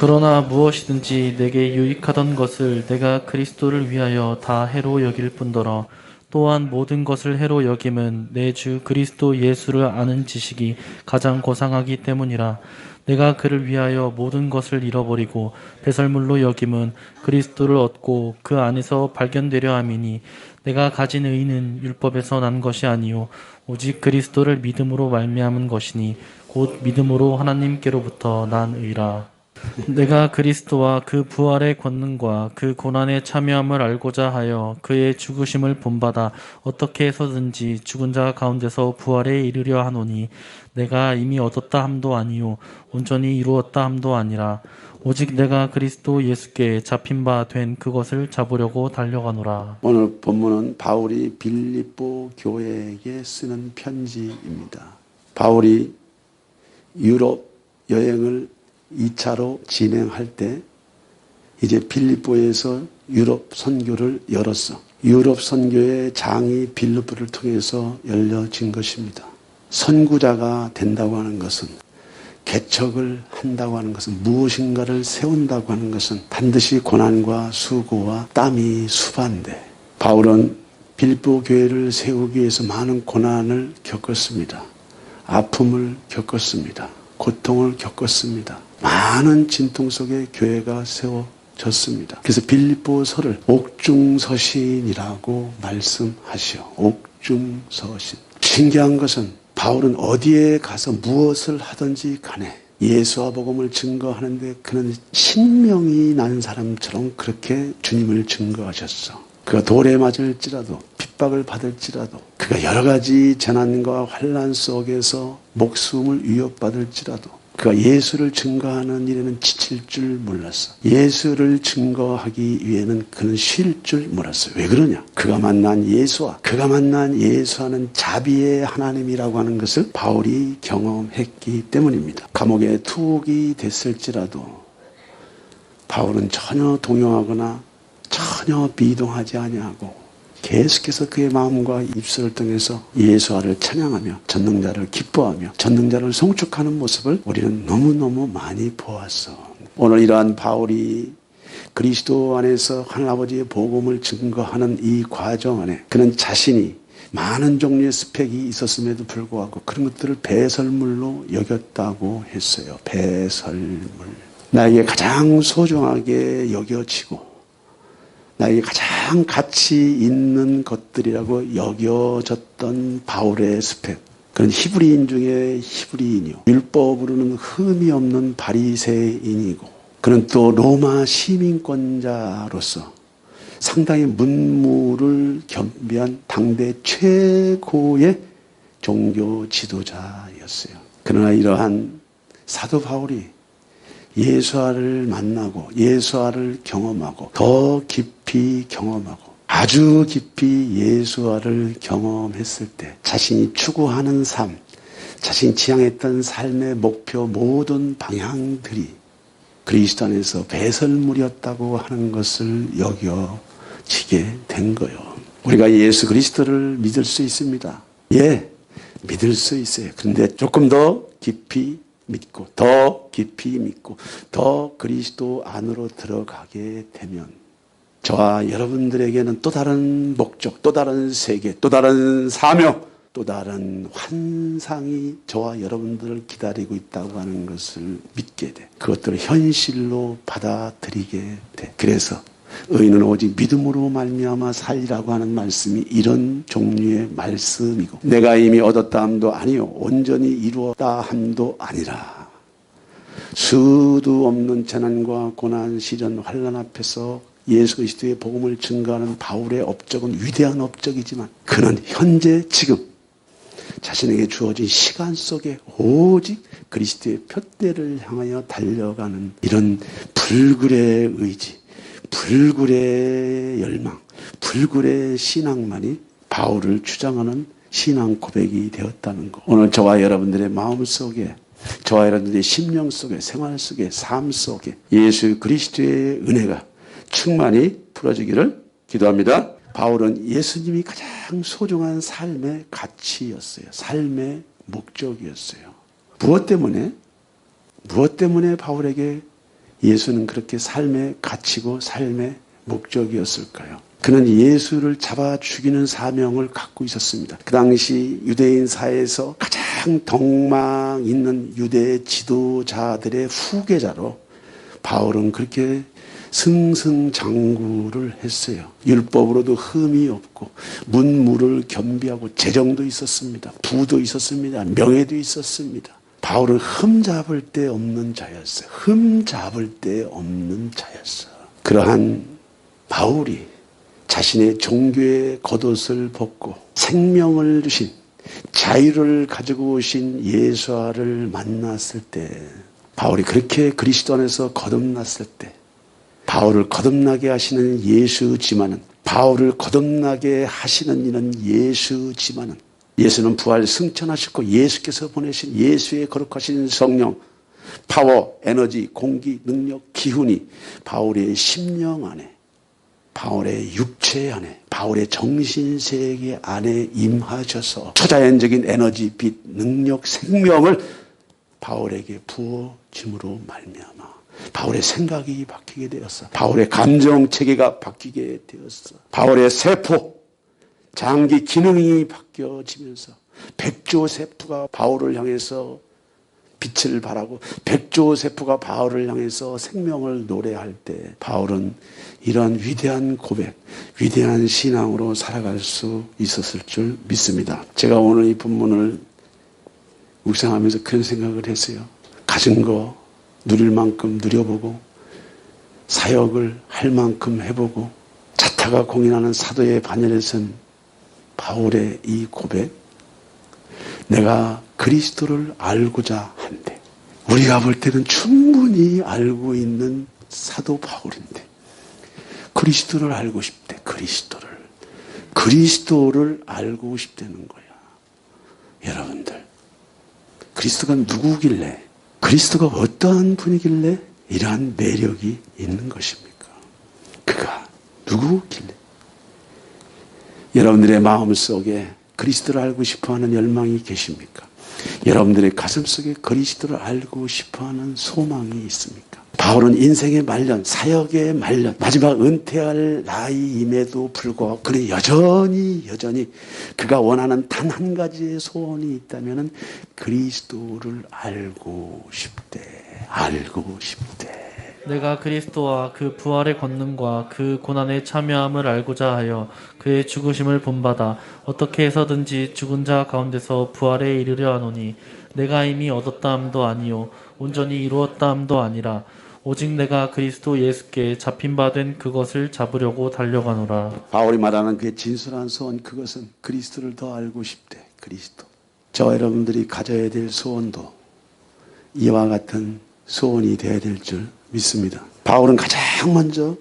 그러나 무엇이든지 내게 유익하던 것을 내가 그리스도를 위하여 다 해로 여길 뿐더러 또한 모든 것을 해로 여김은 내 주 그리스도 예수를 아는 지식이 가장 고상하기 때문이라. 내가 그를 위하여 모든 것을 잃어버리고 배설물로 여김은 그리스도를 얻고 그 안에서 발견되려 함이니 내가 가진 의는 율법에서 난 것이 아니요 오직 그리스도를 믿음으로 말미암은 것이니 곧 믿음으로 하나님께로부터 난 의라. 내가 그리스도와 그 부활의 권능과 그 고난에 참여함을 알고자 하여 그의 죽으심을 본받아 어떻게 해서든지 죽은 자 가운데서 부활에 이르려 하노니 내가 이미 얻었다 함도 아니요 온전히 이루었다 함도 아니라 오직 내가 그리스도 예수께 잡힌 바 된 그것을 잡으려고 달려가노라. 오늘 본문은 바울이 빌립보 교회에게 쓰는 편지입니다. 바울이 유럽 여행을 2차로 진행할 때 이제 빌립보에서 유럽 선교를 열었어. 유럽 선교의 장이 빌립보를 통해서 열려진 것입니다. 선구자가 된다고 하는 것은, 개척을 한다고 하는 것은, 무엇인가를 세운다고 하는 것은 반드시 고난과 수고와 땀이 수반돼. 바울은 빌립보 교회를 세우기 위해서 많은 고난을 겪었습니다. 아픔을 겪었습니다. 고통을 겪었습니다. 많은 진통 속에 교회가 세워졌습니다. 그래서 빌립보서를 옥중서신이라고 말씀하시오. 옥중서신. 신기한 것은 바울은 어디에 가서 무엇을 하든지 간에 예수와 복음을 증거하는데 그는 신명이 난 사람처럼 그렇게 주님을 증거하셨어. 그가 돌에 맞을지라도 핍박을 받을지라도 그가 여러 가지 재난과 환난 속에서 목숨을 위협받을지라도 그가 예수를 증거하는 일에는 지칠 줄 몰랐어. 예수를 증거하기 위해는 그는 쉴 줄 몰랐어요. 왜 그러냐? 그가 만난 예수와 그가 만난 예수와는 자비의 하나님이라고 하는 것을 바울이 경험했기 때문입니다. 감옥에 투옥이 됐을지라도 바울은 전혀 동요하거나 전혀 비동하지 아니하고 계속해서 그의 마음과 입술을 통해서 예수와를 찬양하며 전능자를 기뻐하며 전능자를 송축하는 모습을 우리는 너무너무 많이 보았어. 오늘 이러한 바울이 그리스도 안에서 하나님아버지의 복음을 증거하는 이 과정 안에 그는 자신이 많은 종류의 스펙이 있었음에도 불구하고 그런 것들을 배설물로 여겼다고 했어요. 배설물. 나에게 가장 소중하게 여겨지고 나에게 가장 가치 있는 것들이라고 여겨졌던 바울의 스펙. 그는 히브리인 중에 히브리인이요. 율법으로는 흠이 없는 바리새인이고 그는 또 로마 시민권자로서 상당히 문무를 겸비한 당대 최고의 종교 지도자였어요. 그러나 이러한 사도 바울이 예수와를 만나고 예수와를 경험하고 더 깊이 경험하고 아주 깊이 예수와를 경험했을 때 자신이 추구하는 삶, 자신이 지향했던 삶의 목표 모든 방향들이 그리스도 안에서 배설물이었다고 하는 것을 여겨지게 된 거예요. 우리가 예수 그리스도를 믿을 수 있습니다. 예, 믿을 수 있어요. 그런데 조금 더 깊이 믿고 더 깊이 믿고 더 그리스도 안으로 들어가게 되면 저와 여러분들에게는 또 다른 목적, 또 다른 세계, 또 다른 사명, 또 다른 환상이 저와 여러분들을 기다리고 있다고 하는 것을 믿게 돼. 그것들을 현실로 받아들이게 돼. 그래서 의인은 오직 믿음으로 말미암아 살리라고 하는 말씀이 이런 종류의 말씀이고 내가 이미 얻었다 함도 아니요 온전히 이루었다 함도 아니라 수도 없는 재난과 고난 시련 환난 앞에서 예수 그리스도의 복음을 증거하는 바울의 업적은 위대한 업적이지만 그는 현재 지금 자신에게 주어진 시간 속에 오직 그리스도의 푯대를 향하여 달려가는 이런 불굴의 의지, 불굴의 열망, 불굴의 신앙만이 바울을 주장하는 신앙 고백이 되었다는 것. 오늘 저와 여러분들의 마음 속에, 저와 여러분들의 심령 속에, 생활 속에, 삶 속에 예수 그리스도의 은혜가 충만히 풀어지기를 기도합니다. 바울은 예수님이 가장 소중한 삶의 가치였어요. 삶의 목적이었어요. 무엇 때문에 바울에게 예수는 그렇게 삶의 가치고 삶의 목적이었을까요? 그는 예수를 잡아 죽이는 사명을 갖고 있었습니다. 그 당시 유대인 사회에서 가장 덕망 있는 유대 지도자들의 후계자로 바울은 그렇게 승승장구를 했어요. 율법으로도 흠이 없고 문무를 겸비하고 재정도 있었습니다. 부도 있었습니다. 명예도 있었습니다. 바울은 흠잡을 데 없는 자였어요. 흠잡을 데 없는 자였어요. 그러한 바울이 자신의 종교의 겉옷을 벗고 생명을 주신 자유를 가지고 오신 예수와를 만났을 때, 바울이 그렇게 그리스도 안에서 거듭났을 때, 바울을 거듭나게 하시는 예수지만은, 바울을 거듭나게 하시는 이는 예수지만은, 예수는 부활 승천하셨고 예수께서 보내신 예수의 거룩하신 성령, 파워, 에너지, 공기, 능력, 기운이 바울의 심령 안에, 바울의 육체 안에, 바울의 정신세계 안에 임하셔서 초자연적인 에너지, 빛, 능력, 생명을 바울에게 부어줌으로 말미암아 바울의 생각이 바뀌게 되었어. 바울의 감정 체계가 바뀌게 되었어. 바울의 세포, 장기 기능이 바뀌어지면서 백조세포가 바울을 향해서 빛을 발하고 백조세포가 바울을 향해서 생명을 노래할 때, 바울은 이러한 위대한 고백, 위대한 신앙으로 살아갈 수 있었을 줄 믿습니다. 제가 오늘 이 본문을 묵상하면서 그런 생각을 했어요. 가진 거 누릴 만큼 누려보고, 사역을 할 만큼 해보고, 자타가 공인하는 사도의 반열에 선 바울의 이 고백, 내가 그리스도를 알고자 한데, 우리가 볼 때는 충분히 알고 있는 사도 바울인데 그리스도를 알고 싶대. 그리스도를 알고 싶다는 거야. 여러분들, 그리스도가 누구길래, 그리스도가 어떠한 분이길래 이러한 매력이 있는 것입니까? 그가 누구길래? 여러분들의 마음속에 그리스도를 알고 싶어하는 열망이 계십니까? 여러분들의 가슴속에 그리스도를 알고 싶어하는 소망이 있습니까? 바울은 인생의 말년, 사역의 말년, 마지막 은퇴할 나이임에도 불구하고 그는 여전히 그가 원하는 단 한 가지의 소원이 있다면 그리스도를 알고 싶대. 내가 그리스도와 그 부활의 권능과 그 고난에 참여함을 알고자 하여 그의 죽으심을 본받아 어떻게 해서든지 죽은 자 가운데서 부활에 이르려 하노니, 내가 이미 얻었다 함도 아니요 온전히 이루었다 함도 아니라 오직 내가 그리스도 예수께 잡힌 바 된 그것을 잡으려고 달려가노라. 바울이 말하는 그의 진솔한 소원, 그것은 그리스도를 더 알고 싶대. 그리스도. 저와 여러분들이 가져야 될 소원도 이와 같은 소원이 되어야 될 줄 믿습니다. 바울은 가장 먼저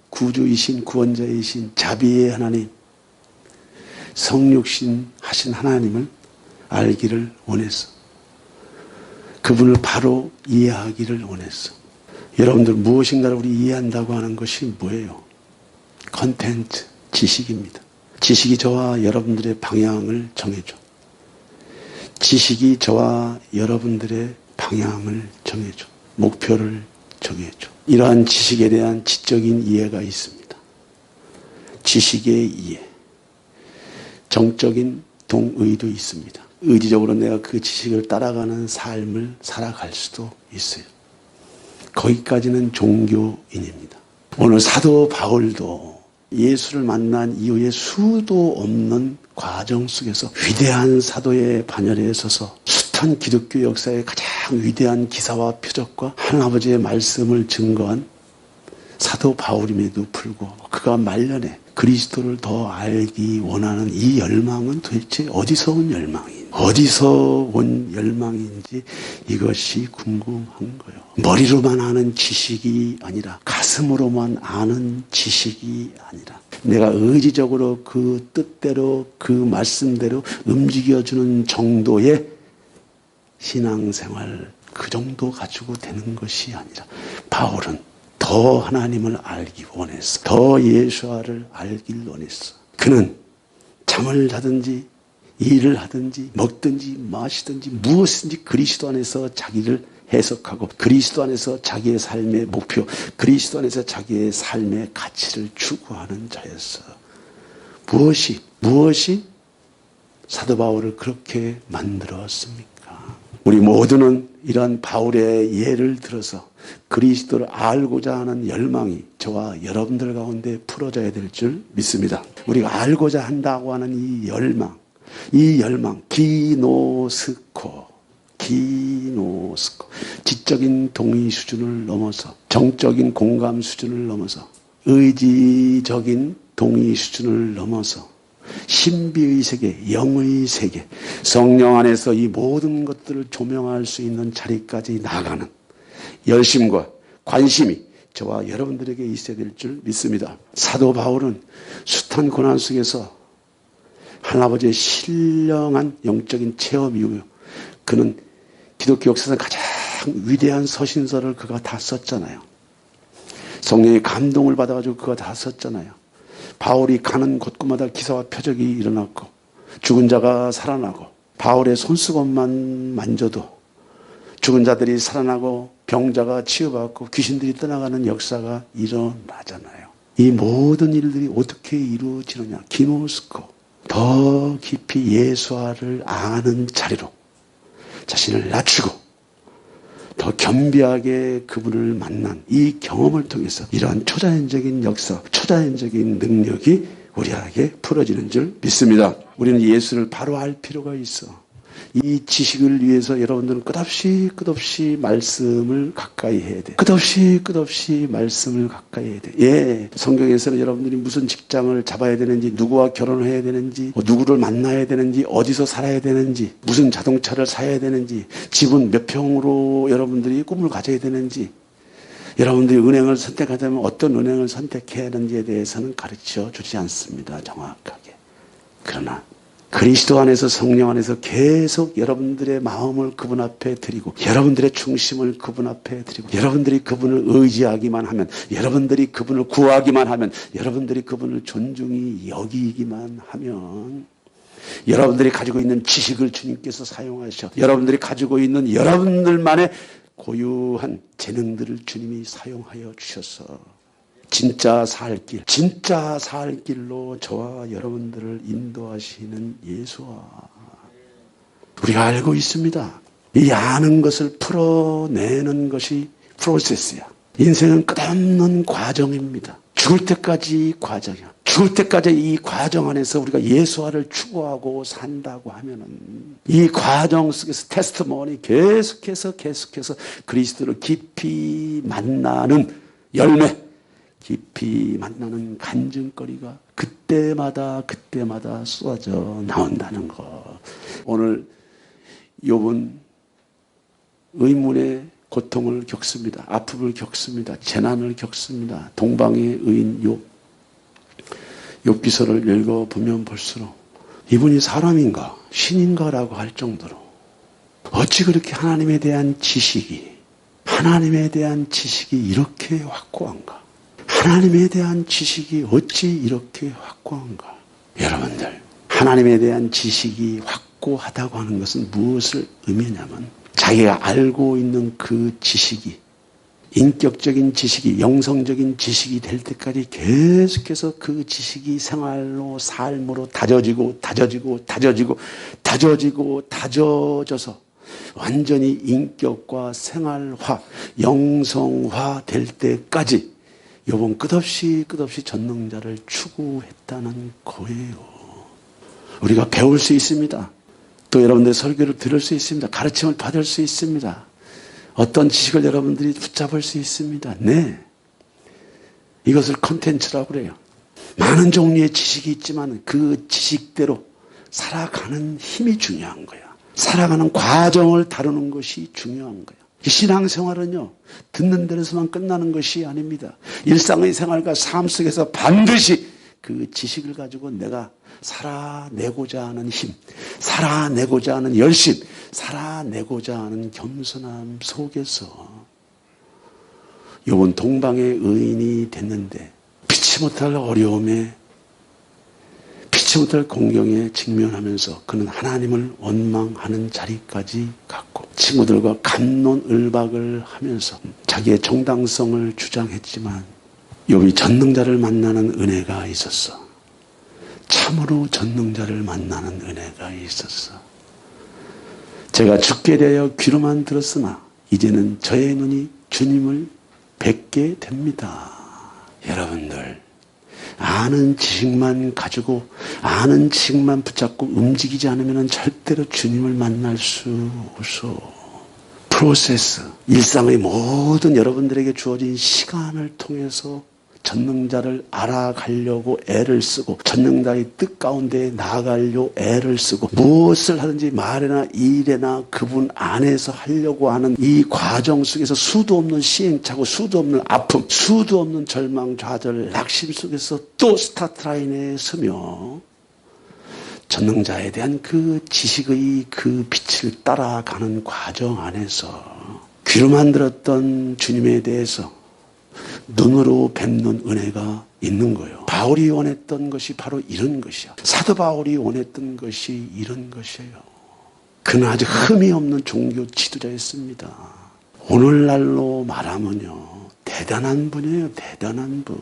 구주이신, 구원자이신 자비의 하나님, 성육신 하신 하나님을 알기를 원했어. 그분을 바로 이해하기를 원했어. 여러분들, 무엇인가를 우리 이해한다고 하는 것이 뭐예요? 컨텐츠, 지식입니다. 지식이 저와 여러분들의 방향을 정해줘. 지식이 저와 여러분들의 방향을 정해줘. 목표를 정해줘. 이러한 지식에 대한 지적인 이해가 있습니다. 지식의 이해, 정적인 동의도 있습니다. 의지적으로 내가 그 지식을 따라가는 삶을 살아갈 수도 있어요. 거기까지는 종교인입니다. 오늘 사도 바울도 예수를 만난 이후에 수도 없는 과정 속에서 위대한 사도의 반열에 서서 숱한 기독교 역사의 가장 위대한 기사와 표적과 하나님아버지의 말씀을 증거한 사도 바울임에도 불구하고 그가 말년에 그리스도를 더 알기 원하는 이 열망은 도대체 어디서 온 열망인지, 어디서 온 열망인지 이것이 궁금한 거예요. 머리로만 아는 지식이 아니라 가슴으로만 아는 지식이 아니라 내가 의지적으로 그 뜻대로 그 말씀대로 움직여주는 정도의 신앙생활, 그 정도 가지고 되는 것이 아니라 바울은 더 하나님을 알기 원했어. 더 예수와를 알길 원했어. 그는 잠을 자든지 일을 하든지 먹든지 마시든지 무엇이든지 그리스도 안에서 자기를 해석하고 그리스도 안에서 자기의 삶의 목표, 그리스도 안에서 자기의 삶의 가치를 추구하는 자였어. 무엇이 사도 바울을 그렇게 만들었습니까? 우리 모두는 이러한 바울의 예를 들어서 그리스도를 알고자 하는 열망이 저와 여러분들 가운데 풀어져야 될 줄 믿습니다. 우리가 알고자 한다고 하는 이 열망, 기노스코, 지적인 동의 수준을 넘어서, 정적인 공감 수준을 넘어서, 의지적인 동의 수준을 넘어서 신비의 세계, 영의 세계, 성령 안에서 이 모든 것들을 조명할 수 있는 자리까지 나아가는 열심과 관심이 저와 여러분들에게 있어야 될 줄 믿습니다. 사도 바울은 숱한 고난 속에서 하나님의 신령한 영적인 체험 이후에 그는 기독교 역사상 가장 위대한 서신서를 그가 다 썼잖아요. 성령의 감동을 받아가지고 그가 다 썼잖아요. 바울이 가는 곳곳마다 기사와 표적이 일어났고 죽은 자가 살아나고 바울의 손수건만 만져도 죽은 자들이 살아나고 병자가 치유받고 귀신들이 떠나가는 역사가 일어나잖아요. 이 모든 일들이 어떻게 이루어지느냐. 기노스코, 더 깊이 예수와를 아는 자리로 자신을 낮추고 더 겸비하게 그분을 만난 이 경험을 통해서 이러한 초자연적인 역사, 초자연적인 능력이 우리에게 풀어지는 줄 믿습니다. 우리는 예수를 바로 알 필요가 있어. 이 지식을 위해서 여러분들은 끝없이 말씀을 가까이 해야 돼. 끝없이 말씀을 가까이 해야 돼. 예, 성경에서는 여러분들이 무슨 직장을 잡아야 되는지, 누구와 결혼을 해야 되는지, 누구를 만나야 되는지, 어디서 살아야 되는지, 무슨 자동차를 사야 되는지, 집은 몇 평으로 여러분들이 꿈을 가져야 되는지, 여러분들이 은행을 선택하자면 어떤 은행을 선택해야 하는지에 대해서는 가르쳐 주지 않습니다. 정확하게. 그러나 그리스도 안에서 성령 안에서 계속 여러분들의 마음을 그분 앞에 드리고 여러분들의 중심을 그분 앞에 드리고 여러분들이 그분을 의지하기만 하면 여러분들이 그분을 구하기만 하면 여러분들이 그분을 존중히 여기기만 하면 여러분들이 가지고 있는 지식을 주님께서 사용하셔 여러분들이 가지고 있는 여러분들만의 고유한 재능들을 주님이 사용하여 주셔서 진짜 살 길로 저와 여러분들을 인도하시는 예수와 우리가 알고 있습니다. 이 아는 것을 풀어내는 것이 프로세스야. 인생은 끝없는 과정입니다. 죽을 때까지 과정이야. 죽을 때까지 이 과정 안에서 우리가 예수와를 추구하고 산다고 하면은 이 과정 속에서 테스트모니 계속해서 그리스도를 깊이 만나는 열매, 깊이 만나는 간증거리가 그때마다 쏟아져 나온다는 것. 오늘 욥은 의문의 고통을 겪습니다. 아픔을 겪습니다. 재난을 겪습니다. 동방의 의인 욥기서를 읽어보면 볼수록 이분이 사람인가 신인가라고 할 정도로 어찌 그렇게 하나님에 대한 지식이 이렇게 확고한가. 하나님에 대한 지식이 어찌 이렇게 확고한가? 여러분들, 하나님에 대한 지식이 확고하다고 하는 것은 무엇을 의미하냐면 자기가 알고 있는 그 지식이 인격적인 지식이 영성적인 지식이 될 때까지 계속해서 그 지식이 생활로 삶으로 다져져서 완전히 인격과 생활화, 영성화 될 때까지 욥은 끝없이 전능자를 추구했다는 거예요. 우리가 배울 수 있습니다. 또 여러분들의 설교를 들을 수 있습니다. 가르침을 받을 수 있습니다. 어떤 지식을 여러분들이 붙잡을 수 있습니다. 네. 이것을 컨텐츠라고 그래요. 많은 종류의 지식이 있지만 그 지식대로 살아가는 힘이 중요한 거야. 살아가는 과정을 다루는 것이 중요한 거야. 신앙생활은요, 듣는 데서만 끝나는 것이 아닙니다. 일상의 생활과 삶 속에서 반드시 그 지식을 가지고 내가 살아내고자 하는 힘, 살아내고자 하는 열심, 살아내고자 하는 겸손함 속에서 욥은 동방의 의인이 됐는데 피치 못할 어려움에 피치 못할 공경에 직면하면서 그는 하나님을 원망하는 자리까지 갔고 친구들과 갑론을박을 하면서 자기의 정당성을 주장했지만 욥이 전능자를 만나는 은혜가 있었어. 참으로 전능자를 만나는 은혜가 있었어. 제가 죽게 되어 귀로만 들었으나 이제는 저의 눈이 주님을 뵙게 됩니다. 여러분들, 아는 지식만 가지고 아는 지식만 붙잡고 움직이지 않으면 절대로 주님을 만날 수 없어. 프로세스, 일상의 모든 여러분들에게 주어진 시간을 통해서 전능자를 알아가려고 애를 쓰고 전능자의 뜻 가운데 나아가려고 애를 쓰고 무엇을 하든지 말이나 일이나 그분 안에서 하려고 하는 이 과정 속에서 수도 없는 시행착오, 수도 없는 아픔, 수도 없는 절망, 좌절, 낙심 속에서 또 스타트라인에 서며 전능자에 대한 그 지식의 그 빛을 따라가는 과정 안에서 귀로만 들었던 주님에 대해서 눈으로 뵙는 은혜가 있는 거예요. 바울이 원했던 것이 바로 이런 것이야. 사도 바울이 원했던 것이 이런 것이에요. 그는 아주 흠이 없는 종교 지도자였습니다. 오늘날로 말하면요, 대단한 분이에요. 대단한 분.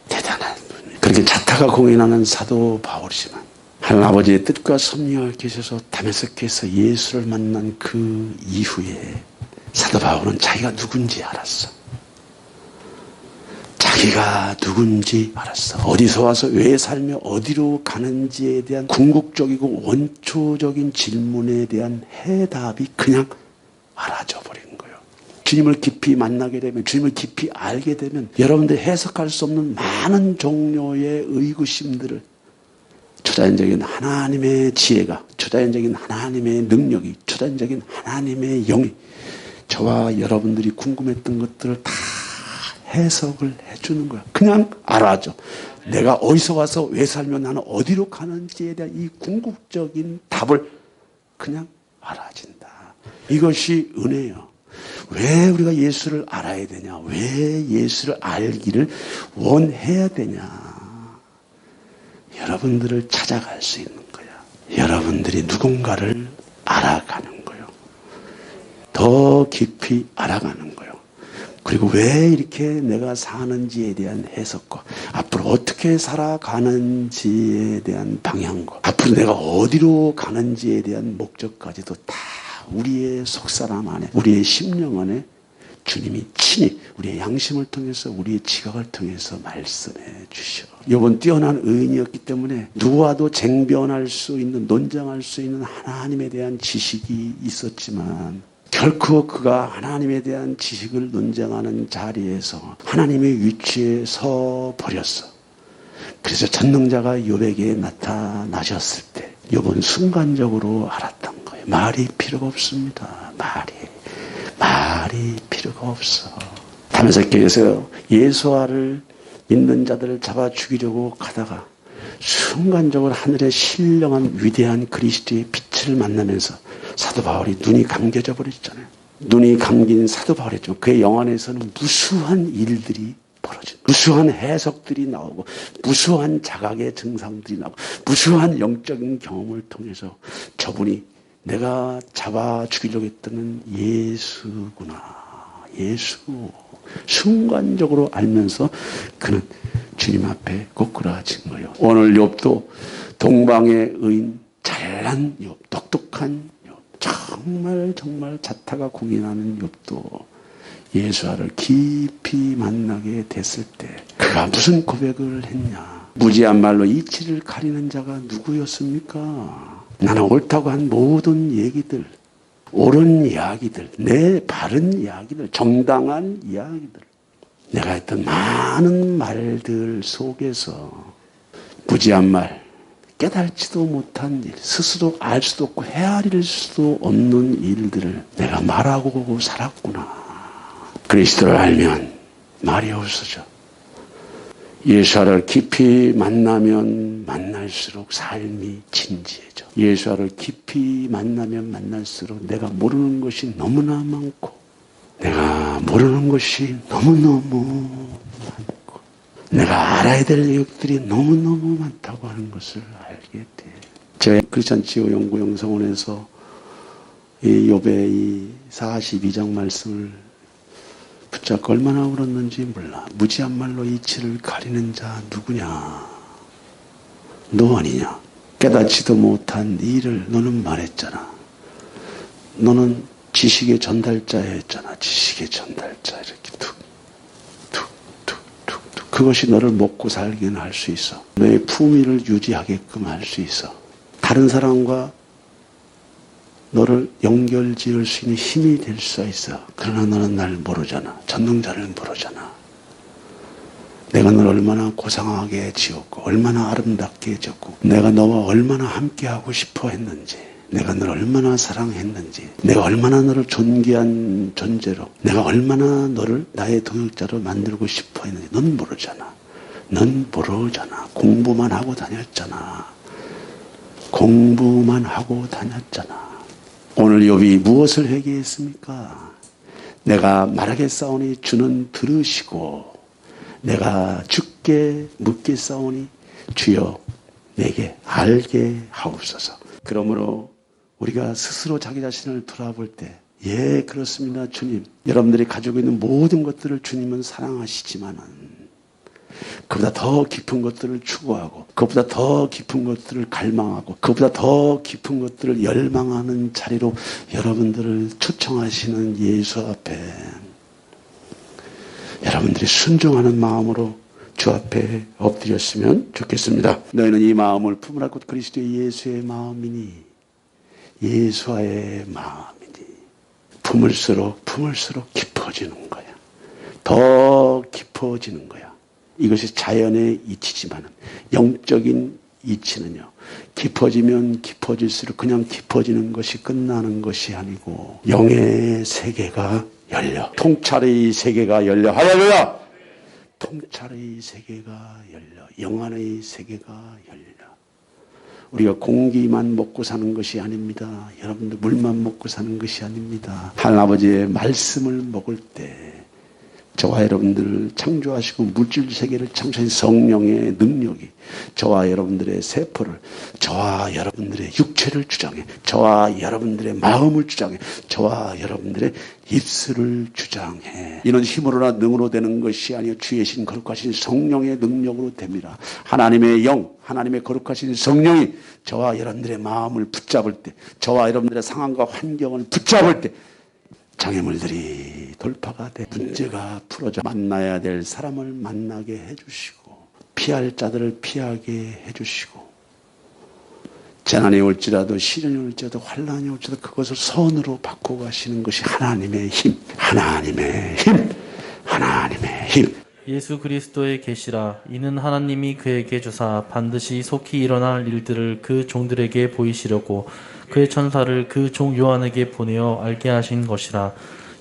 대단한 분. 그렇게 자타가 공인하는 사도 바울이지만 하나님 아버지의 뜻과 섭리가 계셔서 다메섹에서 예수를 만난 그 이후에 사도 바울은 자기가 누군지 알았어. 자기가 누군지 알았어. 어디서 와서 왜 살며 어디로 가는지에 대한 궁극적이고 원초적인 질문에 대한 해답이 그냥 알아져 버린 거예요. 주님을 깊이 만나게 되면, 주님을 깊이 알게 되면 여러분들이 해석할 수 없는 많은 종류의 의구심들을, 초자연적인 하나님의 지혜가, 초자연적인 하나님의 능력이, 초자연적인 하나님의 영이 저와 여러분들이 궁금했던 것들을 다 해석을 해주는 거야. 그냥 알아줘. 내가 어디서 와서 왜 살면 나는 어디로 가는지에 대한 이 궁극적인 답을 그냥 알아진다. 이것이 은혜예요. 왜 우리가 예수를 알아야 되냐? 왜 예수를 알기를 원해야 되냐? 여러분들을 찾아갈 수 있는 거야. 여러분들이 누군가를 알아가는 거예요. 더 깊이 알아가는 거예요. 그리고 왜 이렇게 내가 사는지에 대한 해석과 앞으로 어떻게 살아가는지에 대한 방향과 앞으로 내가 어디로 가는지에 대한 목적까지도 다 우리의 속사람 안에, 우리의 심령 안에 주님이 친히 우리의 양심을 통해서, 우리의 지각을 통해서 말씀해 주셔. 욥은 뛰어난 의인이었기 때문에 누구와도 쟁변할 수 있는, 논쟁할 수 있는 하나님에 대한 지식이 있었지만 결코 그가 하나님에 대한 지식을 논쟁하는 자리에서 하나님의 위치에 서 버렸어. 그래서 전능자가 욥에게 나타나셨을 때 욥은 순간적으로 알았던 거예요. 말이 필요가 없습니다. 말이 필요가 없어. 다메섹에서 예수와를 믿는 자들을 잡아 죽이려고 가다가 순간적으로 하늘의 신령한 위대한 그리스도의 빛을 만나면서 사도 바울이 눈이 감겨져 버렸잖아요. 눈이 감긴 사도 바울이죠. 그의 영안에서는 무수한 일들이 벌어진, 무수한 해석들이 나오고, 무수한 자각의 증상들이 나오고, 무수한 영적인 경험을 통해서 저분이 내가 잡아 죽이려고 했던 예수구나. 예수. 순간적으로 알면서 그는 주님 앞에 꼬꾸라진 거예요. 오늘 욥도 동방의 의인, 잘난 욥, 똑똑한 욥, 정말 자타가 공인하는 욥도 예수와를 깊이 만나게 됐을 때 그가 무슨 고백을 했냐. 무지한 말로 이치를 가리는 자가 누구였습니까? 나는 옳다고 한 모든 얘기들, 옳은 이야기들, 내 바른 이야기들, 정당한 이야기들, 내가 했던 많은 말들 속에서 무지한 말, 깨달지도 못한 일, 스스로 알 수도 없고 헤아릴 수도 없는 일들을 내가 말하고 살았구나. 그리스도를 알면 말이 없어져. 예수를 깊이 만나면 만날수록 삶이 진지해져. 예수를 깊이 만나면 만날수록 내가 모르는 것이 너무나 많고, 내가 모르는 것이 너무너무 많고, 내가 알아야 될 내용들이 너무너무 많다고 하는 것을 알게 돼. 제가 크리스천 치유 연구 영성원에서 이 욥의 이 42장 말씀을 붙잡고 얼마나 울었는지 몰라. 무지한 말로 이치를 가리는 자 누구냐? 너 아니냐? 깨닫지도 못한 일을 너는 말했잖아. 너는 지식의 전달자였잖아. 지식의 전달자. 이렇게 툭툭툭툭툭. 그것이 너를 먹고 살게는 할 수 있어. 너의 품위를 유지하게끔 할 수 있어. 다른 사람과 너를 연결 지을 수 있는 힘이 될 수 있어. 그러나 너는 날 모르잖아. 전능자를 모르잖아. 내가 널 얼마나 고상하게 지었고 얼마나 아름답게 지었고 내가 너와 얼마나 함께하고 싶어 했는지 내가 너를 얼마나 사랑했는지 내가 얼마나 너를 존귀한 존재로 내가 얼마나 너를 나의 동역자로 만들고 싶어 했는지 넌 모르잖아. 넌 모르잖아. 공부만 하고 다녔잖아. 공부만 하고 다녔잖아. 오늘 욥이 무엇을 회개했습니까? 내가 말하겠사오니 주는 들으시고 내가 주께 묻겠사오니 주여 내게 알게 하옵소서. 그러므로 우리가 스스로 자기 자신을 돌아볼 때 예 그렇습니다 주님. 여러분들이 가지고 있는 모든 것들을 주님은 사랑하시지만은 그보다 더 깊은 것들을 추구하고 그보다 더 깊은 것들을 갈망하고 그보다 더 깊은 것들을 열망하는 자리로 여러분들을 초청하시는 예수 앞에 여러분들이 순종하는 마음으로 주 앞에 엎드렸으면 좋겠습니다. 너희는 이 마음을 품으라 곧 그리스도의 예수의 마음이니 예수와의 마음이니 품을수록 깊어지는 거야. 더 깊어지는 거야. 이것이 자연의 이치지만 영적인 이치는요. 깊어지면 깊어질수록 그냥 깊어지는 것이 끝나는 것이 아니고 영의 세계가 열려. 통찰의 세계가 열려. 할렐루야! 통찰의 세계가 열려. 영안의 세계가 열려. 우리가 공기만 먹고 사는 것이 아닙니다. 여러분들 물만 먹고 사는 것이 아닙니다. 하나님 아버지의 말씀을 먹을 때 저와 여러분들을 창조하시고 물질 세계를 창조하신 성령의 능력이 저와 여러분들의 세포를 저와 여러분들의 육체를 주장해 저와 여러분들의 마음을 주장해 저와 여러분들의 입술을 주장해. 이는 힘으로나 능으로 되는 것이 아니요 주의 신 거룩하신 성령의 능력으로 됩니다. 하나님의 영 하나님의 거룩하신 성령이 저와 여러분들의 마음을 붙잡을 때 저와 여러분들의 상황과 환경을 붙잡을 때 장애물들이 돌파가 돼 문제가 풀어져 만나야 될 사람을 만나게 해주시고 피할 자들을 피하게 해주시고 재난이 올지라도 시련이 올지라도 환난이 올지라도 그것을 선으로 바꾸어 가시는 것이 하나님의 힘. 하나님의 힘. 하나님의 힘. 예수 그리스도의 계시라. 이는 하나님이 그에게 주사 반드시 속히 일어날 일들을 그 종들에게 보이시려고 그의 천사를 그 종 요한에게 보내어 알게 하신 것이라.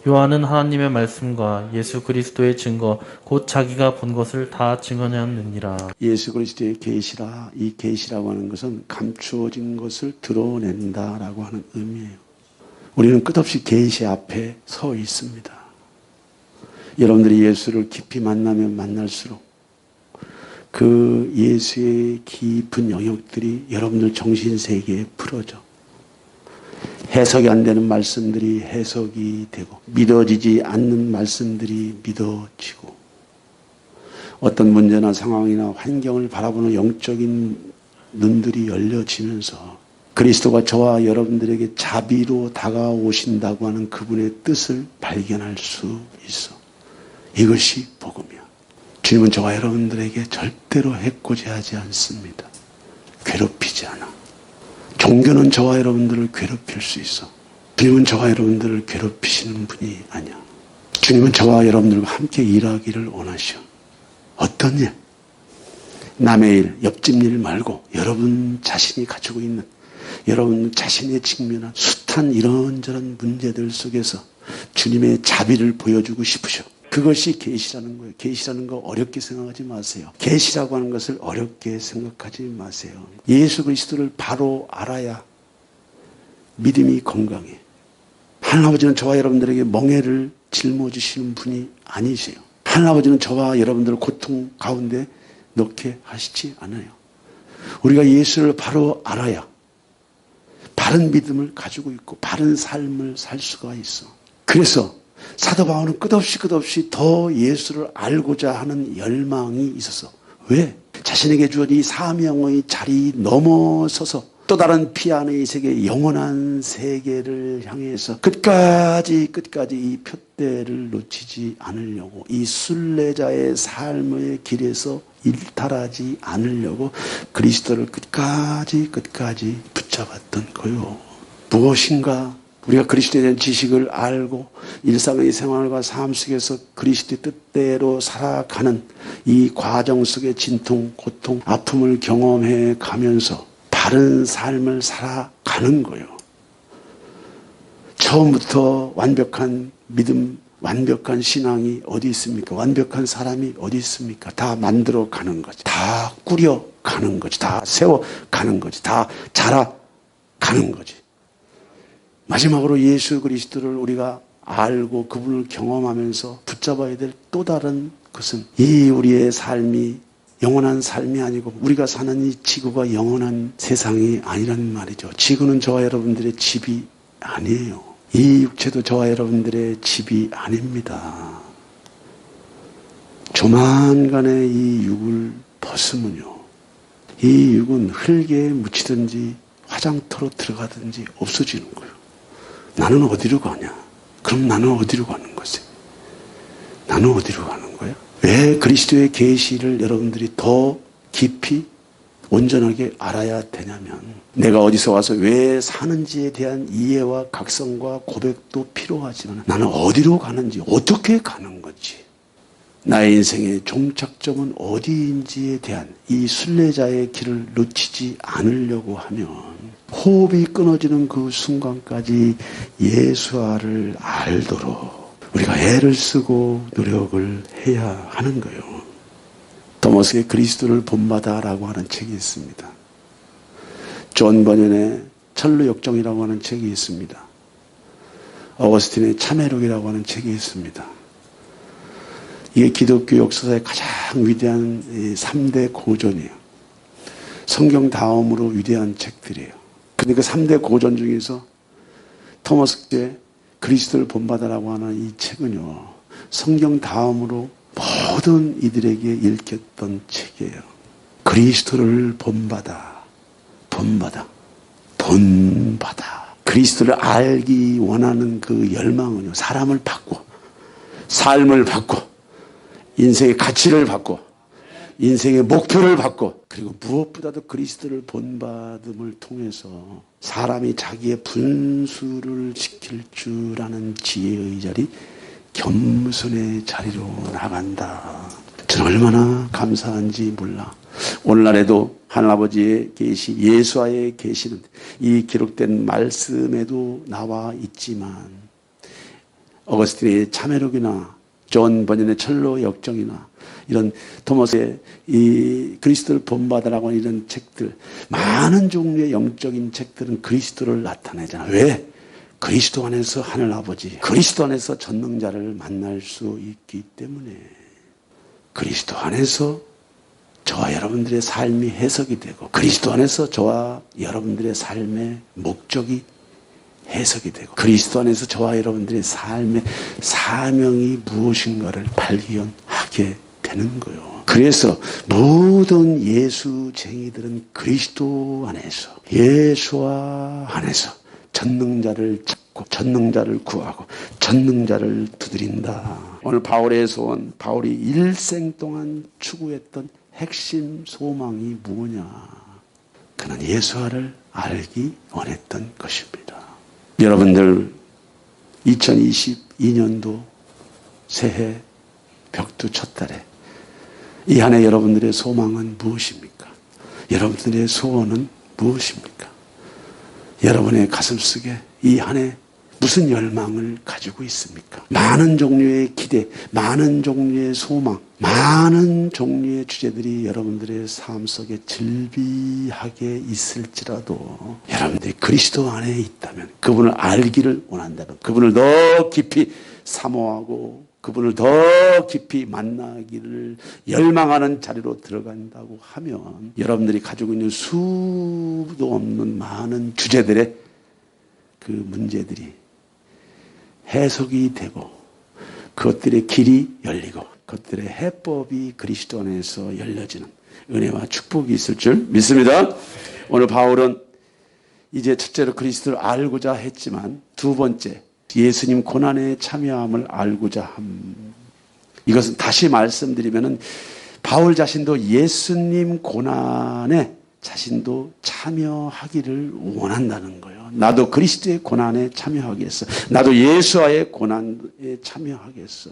요한은 하나님의 말씀과 예수 그리스도의 증거 곧 자기가 본 것을 다 증언하느니라. 예수 그리스도의 계시라. 이 계시라고 하는 것은 감추어진 것을 드러낸다라고 하는 의미예요. 우리는 끝없이 계시 앞에 서 있습니다. 여러분들이 예수를 깊이 만나면 만날수록 그 예수의 깊은 영역들이 여러분들 정신세계에 풀어져 해석이 안 되는 말씀들이 해석이 되고 믿어지지 않는 말씀들이 믿어지고 어떤 문제나 상황이나 환경을 바라보는 영적인 눈들이 열려지면서 그리스도가 저와 여러분들에게 자비로 다가오신다고 하는 그분의 뜻을 발견할 수 있어. 이것이 복음이야. 주님은 저와 여러분들에게 절대로 해코지하지 않습니다. 괴롭히지 않아. 종교는 저와 여러분들을 괴롭힐 수 있어. 주님은 저와 여러분들을 괴롭히시는 분이 아니야. 주님은 저와 여러분들과 함께 일하기를 원하셔. 어떤 일? 남의 일, 옆집 일 말고 여러분 자신이 가지고 있는 여러분 자신의 직면한 숱한 이런저런 문제들 속에서 주님의 자비를 보여주고 싶으셔. 그것이 계시라는 거예요. 계시라는 거 어렵게 생각하지 마세요. 계시라고 하는 것을 어렵게 생각하지 마세요. 예수 그리스도를 바로 알아야 믿음이 건강해. 하나님 아버지는 저와 여러분들에게 멍해를 짊어지시는 분이 아니세요. 하나님 아버지는 저와 여러분들을 고통 가운데 넣게 하시지 않아요. 우리가 예수를 바로 알아야 바른 믿음을 가지고 있고 바른 삶을 살 수가 있어. 그래서 사도 바울은 끝없이 더 예수를 알고자 하는 열망이 있었어. 왜? 자신에게 주어진 이 사명의 자리 넘어서서 또 다른 피안의 세계, 영원한 세계를 향해서 끝까지 이 표대를 놓치지 않으려고, 이 순례자의 삶의 길에서 일탈하지 않으려고 그리스도를 끝까지 붙잡았던 거요. 무엇인가? 우리가 그리스도에 대한 지식을 알고 일상의 생활과 삶 속에서 그리스도의 뜻대로 살아가는 이 과정 속에 진통, 고통, 아픔을 경험해 가면서 바른 삶을 살아가는 거예요. 처음부터 완벽한 믿음, 완벽한 신앙이 어디 있습니까? 완벽한 사람이 어디 있습니까? 다 만들어 가는 거지. 다 꾸려 가는 거지. 다 세워 가는 거지. 다 자라 가는 거지. 마지막으로 예수 그리스도를 우리가 알고 그분을 경험하면서 붙잡아야 될 또 다른 것은 이 우리의 삶이 영원한 삶이 아니고 우리가 사는 이 지구가 영원한 세상이 아니라는 말이죠. 지구는 저와 여러분들의 집이 아니에요. 이 육체도 저와 여러분들의 집이 아닙니다. 조만간에 이 육을 벗으면요, 이 육은 흙에 묻히든지 화장터로 들어가든지 없어지는 거예요. 나는 어디로 가냐? 그럼 나는 어디로 가는 거지? 나는 어디로 가는 거야? 왜 그리스도의 계시를 여러분들이 더 깊이 온전하게 알아야 되냐면, 내가 어디서 와서 왜 사는지에 대한 이해와 각성과 고백도 필요하지만 나는 어디로 가는지, 어떻게 가는 건지, 나의 인생의 종착점은 어디인지에 대한 이 순례자의 길을 놓치지 않으려고 하면 호흡이 끊어지는 그 순간까지 예수와를 알도록 우리가 애를 쓰고 노력을 해야 하는 거예요. 토마스의 그리스도를 본받아라고 하는 책이 있습니다. 존 버년의 철로역정이라고 하는 책이 있습니다. 어거스틴의 참회록이라고 하는 책이 있습니다. 이게 기독교 역사의 가장 위대한 3대 고전이에요. 성경 다음으로 위대한 책들이에요. 근데 그 3대 고전 중에서 토마스의 그리스도를 본받아라고 하는 이 책은요, 성경 다음으로 모든 이들에게 읽혔던 책이에요. 그리스도를 본받아. 그리스도를 알기 원하는 그 열망은요, 사람을 바꿔, 삶을 바꿔, 인생의 가치를 바꿔, 인생의 목표를 바꿔, 그리고 무엇보다도 그리스도를 본받음을 통해서 사람이 자기의 분수를 지킬 줄 아는 지혜의 자리, 겸손의 자리로 나간다. 저는 얼마나 감사한지 몰라. 오늘날에도 하나님아버지의 계시, 예수와의 계시는 이 기록된 말씀에도 나와 있지만, 어거스틴의 참회록이나 존 버년의 철로 역정이나 이런 토마스의 이 그리스도를 본받으라고 하는 이런 책들, 많은 종류의 영적인 책들은 그리스도를 나타내잖아. 왜? 그리스도 안에서 하늘 아버지, 그리스도 안에서 전능자를 만날 수 있기 때문에. 그리스도 안에서 저와 여러분들의 삶이 해석이 되고, 그리스도 안에서 저와 여러분들의 삶의 목적이 해석이 되고, 그리스도 안에서 저와 여러분들의 삶의 사명이 무엇인가를 발견하게 되는 거예요. 그래서 모든 예수쟁이들은 그리스도 안에서, 예수와 안에서 전능자를 찾고 전능자를 구하고 전능자를 두드린다. 오늘 바울의 소원, 바울이 일생 동안 추구했던 핵심 소망이 뭐냐? 그는 예수와를 알기 원했던 것입니다. 여러분들 2022년도 새해 벽두 첫 달에 이 한 해 여러분들의 소망은 무엇입니까? 여러분들의 소원은 무엇입니까? 여러분의 가슴 속에 이 한 해 무슨 열망을 가지고 있습니까? 많은 종류의 기대, 많은 종류의 소망, 많은 종류의 주제들이 여러분들의 삶 속에 즐비하게 있을지라도 여러분들이 그리스도 안에 있다면, 그분을 알기를 원한다면, 그분을 더 깊이 사모하고 그분을 더 깊이 만나기를 열망하는 자리로 들어간다고 하면 여러분들이 가지고 있는 수도 없는 많은 주제들의 그 문제들이 해석이 되고 그것들의 길이 열리고 그것들의 해법이 그리스도 안에서 열려지는 은혜와 축복이 있을 줄 믿습니다. 오늘 바울은 이제 첫째로 그리스도를 알고자 했지만 두 번째 예수님 고난에 참여함을 알고자 함. 이것은 다시 말씀드리면은 바울 자신도 예수님 고난에 자신도 참여하기를 원한다는 거예요. 나도 그리스도의 고난에 참여하겠어. 나도 예수와의 고난에 참여하겠어.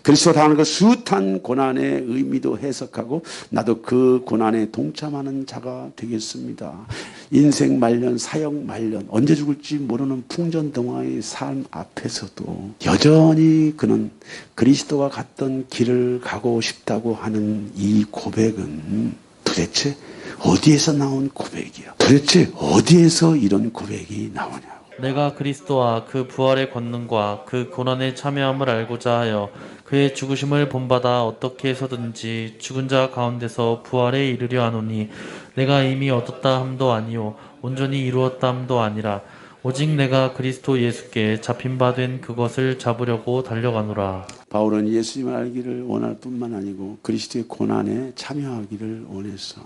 그리스도가 당하는 그 숱한 고난의 의미도 해석하고 나도 그 고난에 동참하는 자가 되겠습니다. 인생 말년, 사역 말년, 언제 죽을지 모르는 풍전등화의 삶 앞에서도 여전히 그는 그리스도가 갔던 길을 가고 싶다고 하는 이 고백은 도대체 어디에서 나온 고백이야? 도대체 어디에서 이런 고백이 나오냐? 내가 그리스도와 그 부활의 권능과 그 고난에 참여함을 알고자 하여 그의 죽으심을 본받아 어떻게 해서든지 죽은 자 가운데서 부활에 이르려 하노니 내가 이미 얻었다 함도 아니요 온전히 이루었다 함도 아니라 오직 내가 그리스도 예수께 잡힌 바 된 그것을 잡으려고 달려가노라. 바울은 예수님을 알기를 원할 뿐만 아니고 그리스도의 고난에 참여하기를 원했어.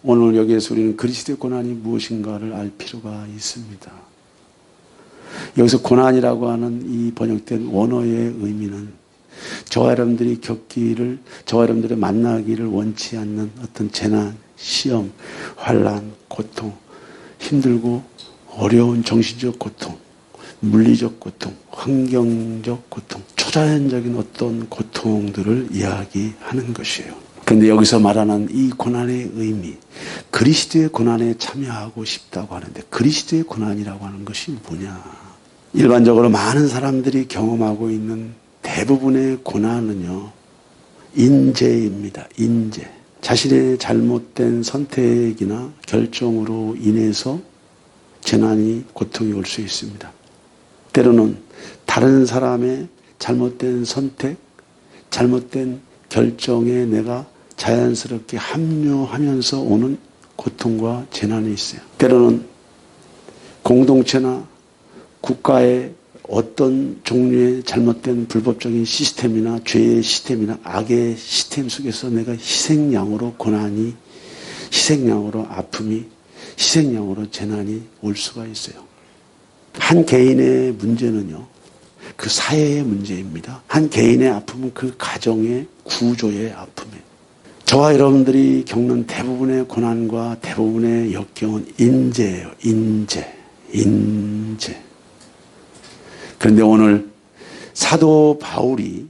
오늘 여기에서 우리는 그리스도의 고난이 무엇인가를 알 필요가 있습니다. 여기서 고난이라고 하는 이 번역된 원어의 의미는 저와 여러분들이 겪기를, 저와 여러분들이 만나기를 원치 않는 어떤 재난, 시험, 환난, 고통, 힘들고 어려운 정신적 고통, 물리적 고통, 환경적 고통, 초자연적인 어떤 고통들을 이야기하는 것이에요. 그런데 여기서 말하는 이 고난의 의미, 그리스도의 고난에 참여하고 싶다고 하는데 그리스도의 고난이라고 하는 것이 뭐냐? 일반적으로 많은 사람들이 경험하고 있는 대부분의 고난은요, 인재입니다. 인재. 자신의 잘못된 선택이나 결정으로 인해서 재난이, 고통이 올 수 있습니다. 때로는 다른 사람의 잘못된 선택, 잘못된 결정에 내가 자연스럽게 합류하면서 오는 고통과 재난이 있어요. 때로는 공동체나 국가의 어떤 종류의 잘못된 불법적인 시스템이나 죄의 시스템이나 악의 시스템 속에서 내가 희생양으로 고난이, 희생양으로 아픔이, 희생양으로 재난이 올 수가 있어요. 한 개인의 문제는요, 그 사회의 문제입니다. 한 개인의 아픔은 그 가정의 구조의 아픔이에요. 저와 여러분들이 겪는 대부분의 고난과 대부분의 역경은 인재예요. 인재. 그런데 오늘 사도 바울이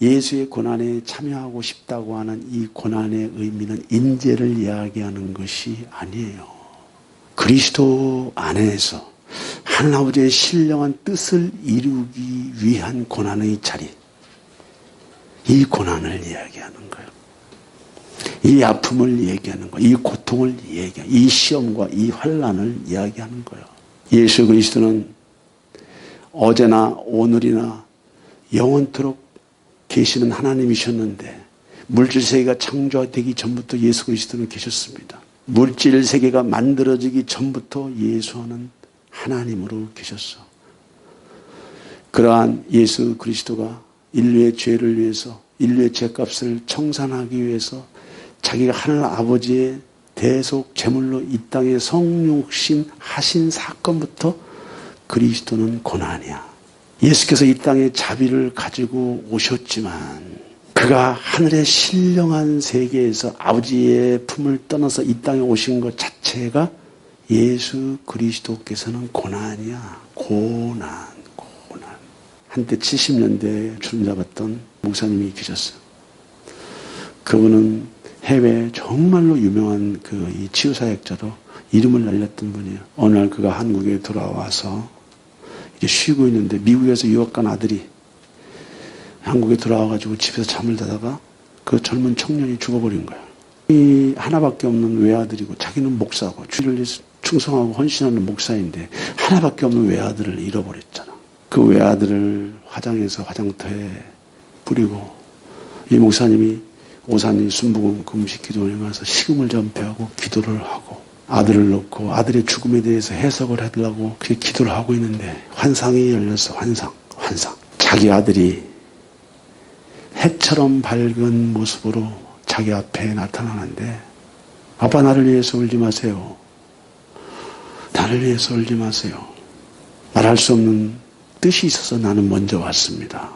예수의 고난에 참여하고 싶다고 하는 이 고난의 의미는 인재를 이야기하는 것이 아니에요. 그리스도 안에서 하나님 아버지의 신령한 뜻을 이루기 위한 고난의 자리, 이 고난을 이야기하는 거예요. 이 아픔을 얘기하는 거예요. 이 고통을 얘기하는, 이 시험과 이 환난을 이야기하는 거예요. 예수 그리스도는 어제나 오늘이나 영원토록 계시는 하나님이셨는데 물질 세계가 창조되기 전부터 예수 그리스도는 계셨습니다. 물질 세계가 만들어지기 전부터 예수는 하나님으로 계셨어. 그러한 예수 그리스도가 인류의 죄를 위해서, 인류의 죄값을 청산하기 위해서 자기가 하늘 아버지의 대속 제물로 이 땅에 성육신 하신 사건부터 그리스도는 고난이야. 예수께서 이 땅에 자비를 가지고 오셨지만 그가 하늘의 신령한 세계에서 아버지의 품을 떠나서 이 땅에 오신 것 자체가 예수 그리스도께서는 고난이야. 고난. 한때 70년대에 주름 잡았던 목사님이 계셨어요. 그분은 해외 정말로 유명한 이 치유사역자로 이름을 날렸던 분이에요. 어느 날 그가 한국에 돌아와서 이제 쉬고 있는데 미국에서 유학 간 아들이 한국에 돌아와가지고 집에서 잠을 자다가 그 젊은 청년이 죽어버린 거야. 이 하나밖에 없는 외아들이고 자기는 목사고 주를 충성하고 헌신하는 목사인데 하나밖에 없는 외아들을 잃어버렸잖아. 그 외아들을 화장해서 화장터에 뿌리고 이 목사님이 오산리 순복음 금식 기도원에 가서 식음을 전폐하고 기도를 하고 아들을 놓고 아들의 죽음에 대해서 해석을 하려고 그렇게 기도를 하고 있는데 환상이 열렸어. 환상. 자기 아들이 해처럼 밝은 모습으로 자기 앞에 나타나는데 아빠 나를 위해서 울지 마세요. 나를 위해서 울지 마세요. 말할 수 없는 뜻이 있어서 나는 먼저 왔습니다.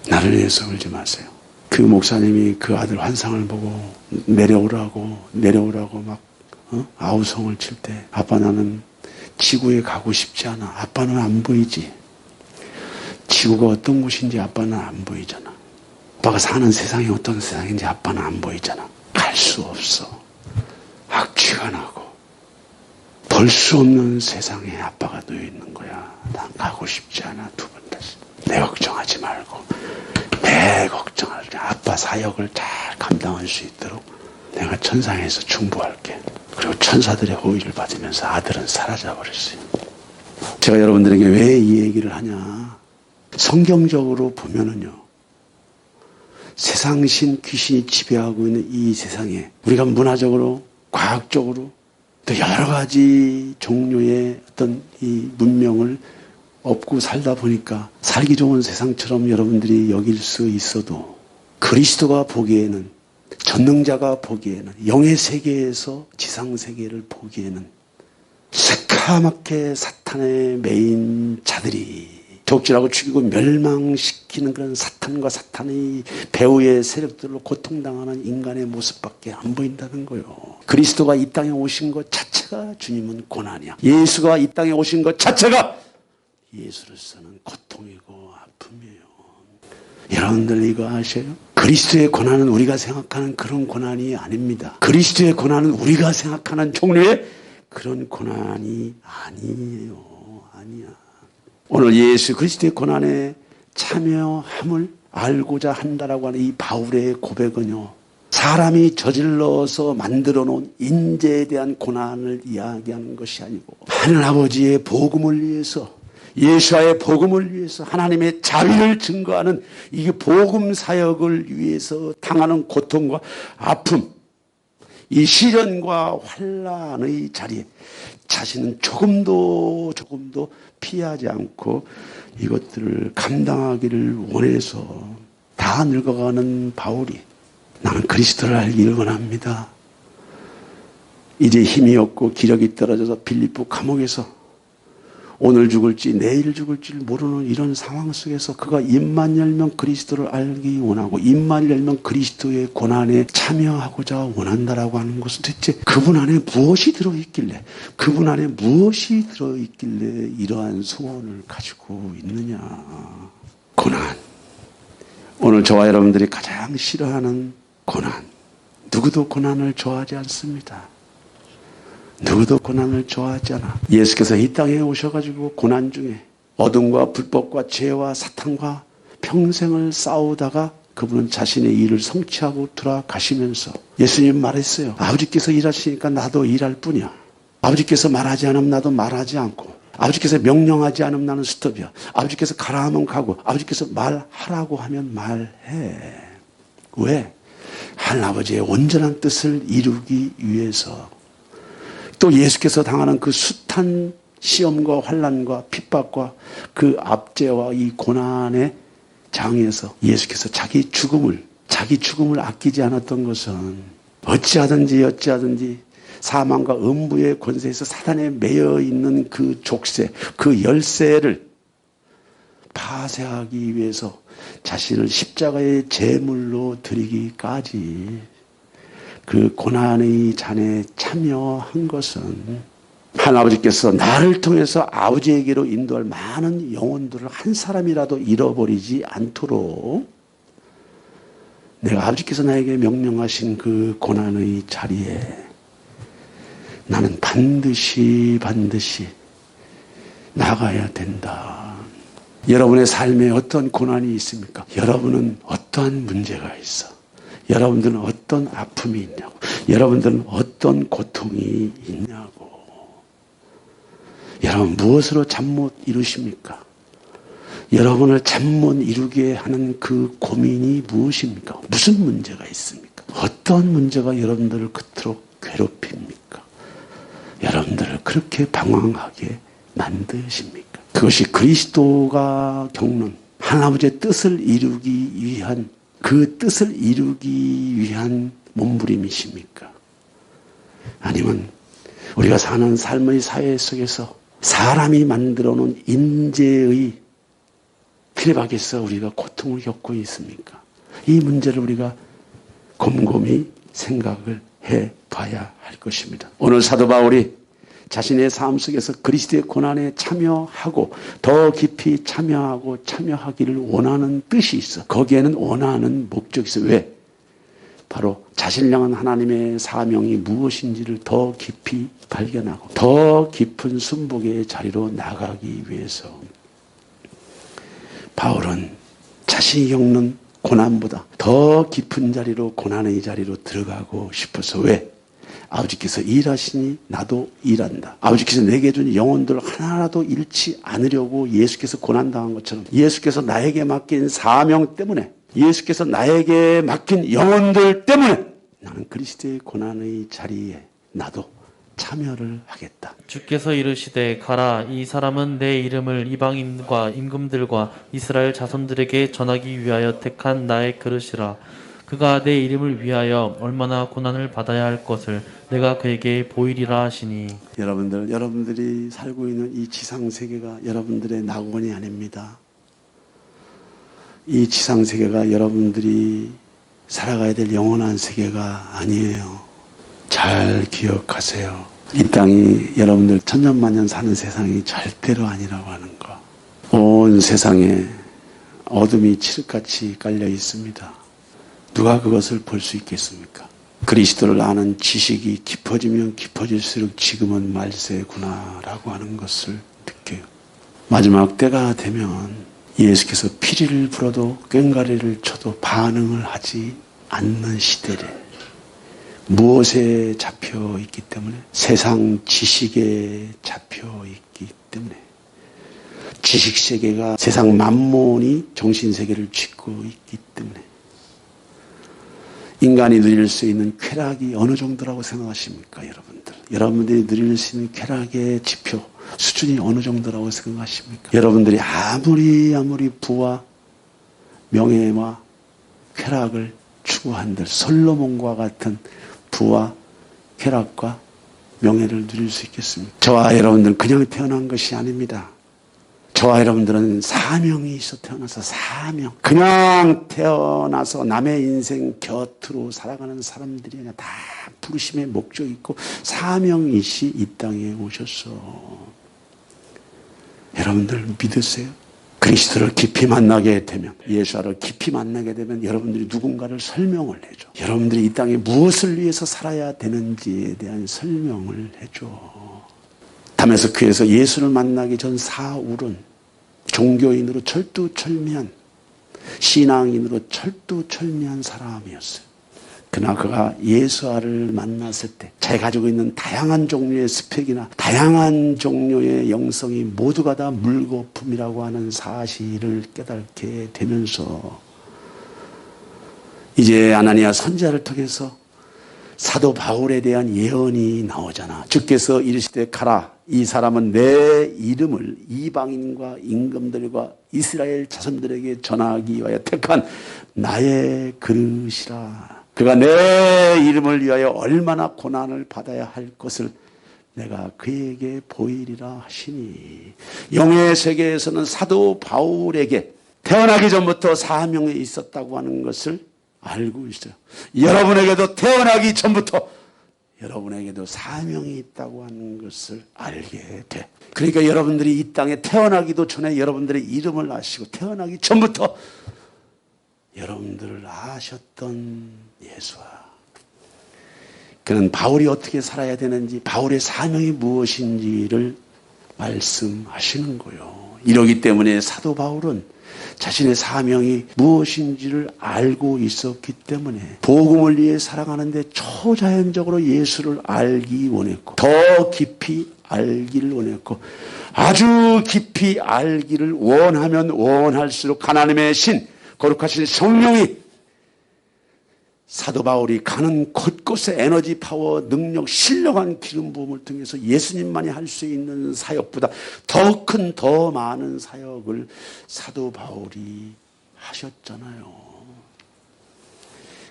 나를 위해서 울지 마세요. 그 목사님이 그 아들 환상을 보고 내려오라고 막 아우성을 칠 때 아빠 나는 지구에 가고 싶지 않아. 아빠는 안 보이지. 지구가 어떤 곳인지 아빠는 안 보이잖아. 아빠가 사는 세상이 어떤 세상인지 아빠는 안 보이잖아. 갈 수 없어. 악취가 나고 볼 수 없는 세상에 아빠가 놓여 있는 거야. 난 가고 싶지 않아. 두 번 다시. 내 걱정하지 말고 내 걱정할 때 아빠 사역을 잘 감당할 수 있도록 내가 천상에서 중보할게. 그리고 천사들의 호의를 받으면서 아들은 사라져버렸어요. 제가 여러분들에게 왜 이 얘기를 하냐. 성경적으로 보면은요. 세상신 귀신이 지배하고 있는 이 세상에 우리가 문화적으로 과학적으로 또 여러 가지 종류의 어떤 이 문명을 업고 살다 보니까 살기 좋은 세상처럼 여러분들이 여길 수 있어도 그리스도가 보기에는 전능자가 보기에는 영의 세계에서 지상 세계를 보기에는 새카맣게 사탄에 매인 자들이 적질하고 죽이고 멸망시키는 그런 사탄과 사탄의 배후의 세력들로 고통당하는 인간의 모습밖에 안 보인다는 거예요. 그리스도가 이 땅에 오신 것 자체가 주님은 고난이야. 예수가 이 땅에 오신 것 자체가 예수로서는 고통이고 아픔이에요. 여러분들 이거 아셔요? 그리스도의 고난은 우리가 생각하는 그런 고난이 아닙니다. 그리스도의 고난은 우리가 생각하는 종류의 그런 고난이 아니에요. 아니야. 오늘 예수 그리스도의 고난에 참여함을 알고자 한다라고 하는 이 바울의 고백은요. 사람이 저질러서 만들어 놓은 인재에 대한 고난을 이야기하는 것이 아니고 하늘 아버지의 복음을 위해서 예수와의 복음을 위해서 하나님의 자비를 증거하는 이 복음 사역을 위해서 당하는 고통과 아픔, 이 시련과 환난의 자리에 자신은 조금도 피하지 않고 이것들을 감당하기를 원해서 다 늙어가는 바울이 나는 그리스도를 알기를 원합니다. 이제 힘이 없고 기력이 떨어져서 빌립보 감옥에서 오늘 죽을지 내일 죽을지 모르는 이런 상황 속에서 그가 입만 열면 그리스도를 알기 원하고 입만 열면 그리스도의 고난에 참여하고자 원한다라고 하는 것은 대체 그분 안에 무엇이 들어있길래 그분 안에 무엇이 들어있길래 이러한 소원을 가지고 있느냐. 고난. 오늘 저와 여러분들이 가장 싫어하는 고난. 누구도 고난을 좋아하지 않습니다. 누구도 고난을 좋아하지 않아. 예수께서 이 땅에 오셔가지고 고난 중에 어둠과 불법과 죄와 사탄과 평생을 싸우다가 그분은 자신의 일을 성취하고 돌아가시면서 예수님 말했어요. 아버지께서 일하시니까 나도 일할 뿐이야. 아버지께서 말하지 않으면 나도 말하지 않고 아버지께서 명령하지 않으면 나는 스톱이야. 아버지께서 가라 하면 가고 아버지께서 말하라고 하면 말해. 왜? 하늘 아버지의 온전한 뜻을 이루기 위해서. 또 예수께서 당하는 그 숱한 시험과 환난과 핍박과 그 압제와 이 고난의 장에서 예수께서 자기 죽음을 아끼지 않았던 것은 어찌하든지 사망과 음부의 권세에서 사단에 매여 있는 그 족쇄, 그 열쇠를 파쇄하기 위해서 자신을 십자가의 제물로 드리기까지 그 고난의 잔에 참여한 것은 하나님께서 나를 통해서 아버지에게로 인도할 많은 영혼들을 한 사람이라도 잃어버리지 않도록 내가 아버지께서 나에게 명령하신 그 고난의 자리에 나는 반드시 나가야 된다. 여러분의 삶에 어떤 고난이 있습니까? 여러분은 어떠한 문제가 있어? 여러분들은 어떤 아픔이 있냐고. 여러분들은 어떤 고통이 있냐고. 여러분 무엇으로 잠 못 이루십니까? 여러분을 잠 못 이루게 하는 그 고민이 무엇입니까? 무슨 문제가 있습니까? 어떤 문제가 여러분들을 그토록 괴롭힙니까? 그렇게 방황하게 만드십니까? 그것이 그리스도가 겪는 하나님의 뜻을 이루기 위한 그 뜻을 이루기 위한 몸부림이십니까? 아니면 우리가 사는 삶의 사회 속에서 사람이 만들어 놓은 인재의 피레박에서 우리가 고통을 겪고 있습니까? 이 문제를 우리가 곰곰이 생각을 해봐야 할 것입니다. 오늘 사도 바울이 자신의 삶 속에서 그리스도의 고난에 참여하고 더 깊이 참여하고 참여하기를 원하는 뜻이 있어. 거기에는 원하는 목적이 있어. 왜? 바로 자신을 향한 하나님의 사명이 무엇인지를 더 깊이 발견하고 더 깊은 순복의 자리로 나가기 위해서. 바울은 자신이 겪는 고난보다 더 깊은 자리로 고난의 자리로 들어가고 싶어서. 왜? 아버지께서 일하시니 나도 일한다. 아버지께서 내게 준 영혼들 하나라도 잃지 않으려고 예수께서 고난당한 것처럼 예수께서 나에게 맡긴 사명 때문에 예수께서 나에게 맡긴 영혼들 때문에 나는 그리스도의 고난의 자리에 나도 참여를 하겠다. 주께서 이르시되 가라, 이 사람은 내 이름을 이방인과 임금들과 이스라엘 자손들에게 전하기 위하여 택한 나의 그릇이라. 그가 내 이름을 위하여 얼마나 고난을 받아야 할 것을 내가 그에게 보이리라 하시니. 여러분들이 살고 있는 이 지상세계가 여러분들의 낙원이 아닙니다. 이 지상세계가 여러분들이 살아가야 될 영원한 세계가 아니에요. 잘 기억하세요. 이 땅이 여러분들 천년만년 사는 세상이 절대로 아니라고 하는 거. 온 세상에 어둠이 칠흑같이 깔려 있습니다. 누가 그것을 볼 수 있겠습니까? 그리스도를 아는 지식이 깊어지면 깊어질수록 지금은 말세구나라고 하는 것을 느껴요. 마지막 때가 되면 예수께서 피리를 불어도 꽹과리를 쳐도 반응을 하지 않는 시대래. 무엇에 잡혀 있기 때문에? 세상 지식에 잡혀 있기 때문에. 지식세계가 세상 만몬이 정신세계를 쥐고 있기 때문에. 인간이 누릴 수 있는 쾌락이 어느 정도라고 생각하십니까, 여러분들? 여러분들이 누릴 수 있는 쾌락의 지표, 수준이 어느 정도라고 생각하십니까? 여러분들이 아무리 부와 명예와 쾌락을 추구한들 솔로몬과 같은 부와 쾌락과 명예를 누릴 수 있겠습니까? 저와 여러분들은 그냥 태어난 것이 아닙니다. 저와 여러분들은 사명이 있어 태어나서 사명. 그냥 태어나서 남의 인생 곁으로 살아가는 사람들이 아니라 다 부르심의 목적이 있고 사명이시 이 땅에 오셨어. 여러분들 믿으세요? 그리스도를 깊이 만나게 되면, 예수를 깊이 만나게 되면 여러분들이 누군가를 설명을 해줘. 여러분들이 이 땅에 무엇을 위해서 살아야 되는지에 대한 설명을 해줘. 다메스크에서 예수를 만나기 전 사울은 종교인으로 철두철미한, 신앙인으로 철두철미한 사람이었어요. 그러나 그가 예수를 만났을 때 자기가 가지고 있는 다양한 종류의 스펙이나 다양한 종류의 영성이 모두가 다 물거품이라고 하는 사실을 깨닫게 되면서 이제 아나니아 선지자를 통해서 사도 바울에 대한 예언이 나오잖아. 주께서 이르시되 가라, 이 사람은 내 이름을 이방인과 임금들과 이스라엘 자손들에게 전하기 위하여 택한 나의 그릇이라. 그가 내 이름을 위하여 얼마나 고난을 받아야 할 것을 내가 그에게 보이리라 하시니. 영의 세계에서는 사도 바울에게 태어나기 전부터 사명이 있었다고 하는 것을 알고 있어요. 여러분에게도 태어나기 전부터 여러분에게도 사명이 있다고 하는 것을 알게 돼. 그러니까 여러분들이 이 땅에 태어나기도 전에 여러분들의 이름을 아시고 태어나기 전부터 여러분들을 아셨던 예수와 그는 바울이 어떻게 살아야 되는지, 바울의 사명이 무엇인지를 말씀하시는 거예요. 이러기 때문에 사도 바울은 자신의 사명이 무엇인지를 알고 있었기 때문에 복음을 위해 살아가는데 초자연적으로 예수를 알기 원했고 더 깊이 알기를 원했고 아주 깊이 알기를 원하면 원할수록 하나님의 신, 거룩하신 성령이 사도 바울이 가는 곳곳에 에너지, 파워, 능력, 신령한 기름 부음을 통해서 예수님만이 할 수 있는 사역보다 더 큰, 더 많은 사역을 사도 바울이 하셨잖아요.